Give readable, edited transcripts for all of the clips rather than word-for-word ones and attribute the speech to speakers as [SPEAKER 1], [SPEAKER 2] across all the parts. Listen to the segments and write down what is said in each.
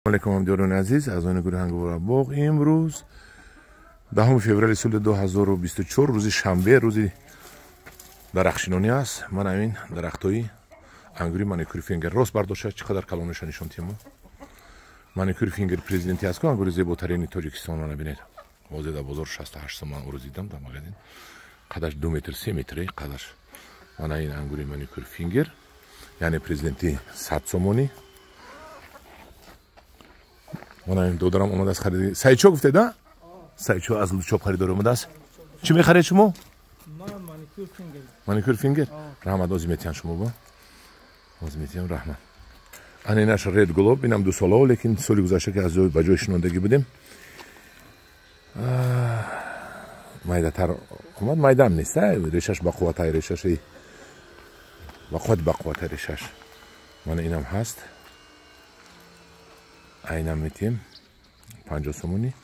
[SPEAKER 1] علیکم همدیاران عزیز از آن گروه هنگوار باغ. امروز 10 فوریه سال 2024 روز شنبه، روزی درخشینانی است. من این درختای انگوری مانیکور فینگر راست برداشت. چقدر کلانش نشون تیمو مانیکور فینگر پرزیدنتی است که انگوری زیباترین تاجیکستان رو نبینید. واضح در بازار 68 من او رو دیدم در مغازه. قدش 2 متر 3 متری قدش. من این انگوری مانیکور فینگر یعنی پرزیدنتی 100 سومونی. من این دو درم اومد از خریدی. سایچو گفته ده؟ سایچو از لوچوب خریدار اومد است. چی می‌خرید شما؟
[SPEAKER 2] مانیکور فینگر.
[SPEAKER 1] مانیکور فینگر. رحمت آزمیتیان شما با. آزمیتیان رحمت. اینش رد گلوب اینم 2 ساله لیکن سالی گذشته که از بجای شنوندگی بودیم. مایده تر اومد. مایده هم نیست. ریشش با قوت ریشش. با قوت ریشش. من اینم هست. اینم میتیم 50 سومونی.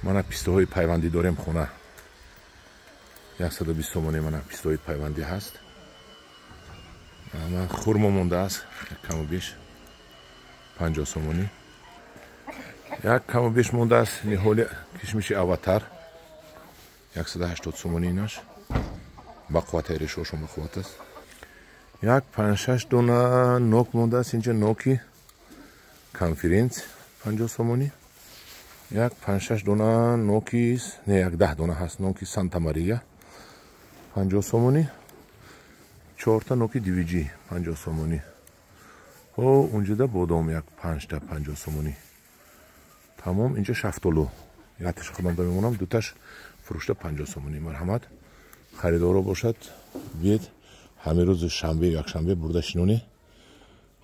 [SPEAKER 1] من پیستوهای پیوندی دارم خونه 120 سومونی. من پیستوهای پیوندی هست. من خورما مونده است کم و بیش 50 سومونی. یک کم و بیش مونده است نهول کشمش اواتر 180 سومونی. اینش با قوت ریششون بخوات است. یک 5-6 دونه نوک مونده است اینجا. نوکی کنفرانس 50 سومونی. یک 5-6 دونه نوکی است. نه یک 10 دونه هست. نوکی سانتا ماریا 50 سومونی. 4 تا نوکی دیویجی 50 سومونی. و اونجا ده بادام یک 5 تا 50 سومونی. تمام اینجا شفتالو. یکش خودم میمونم. دوتاش فروشته 50 سومونی. مرحمت خریدار باشد بیاد. همه روز شنبه یک شنبه برده شنونه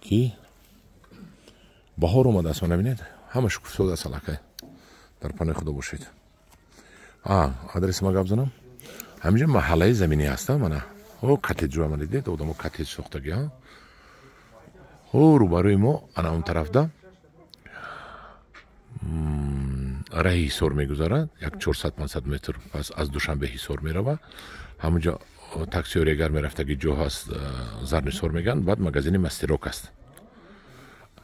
[SPEAKER 1] که بهار اومده است. نبینید همش سود است. علاقه در پناه خدا باشید. آدرس ما گفت زنم همینجا محله زمینی هست. من او کاتج رو آمده دید. اونم کاتج ساختگی ها. او روبروی ما انا اون طرف ده راه حصار میگذارد. یک 400-500 متر پس از دوشنبه حصار میرود. همونجا تاکسی اگر میرفته که جو هست زرنشور میگن. بعد مغازین مستروک است.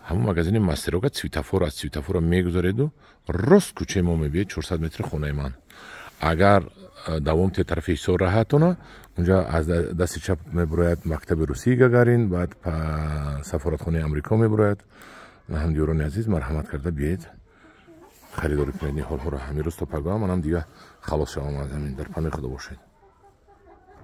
[SPEAKER 1] همون مغازین مستروک سویتافور از سویتافور میگذارید و راست کوچه ما میبینید 400 متر خونه من. اگر دوام ته طرف حصار راهتونه اونجا از دست چپ میبراید مکتب روسی گاگارین. بعد سفارتخانه آمریکا میبراید. همدیوران عزیز مرحمت کرده بیاید خریداری کنید. حال ها را همین روز تا پگاه منم دیگه خلاص شوم از همین. در پناه خدا باشید.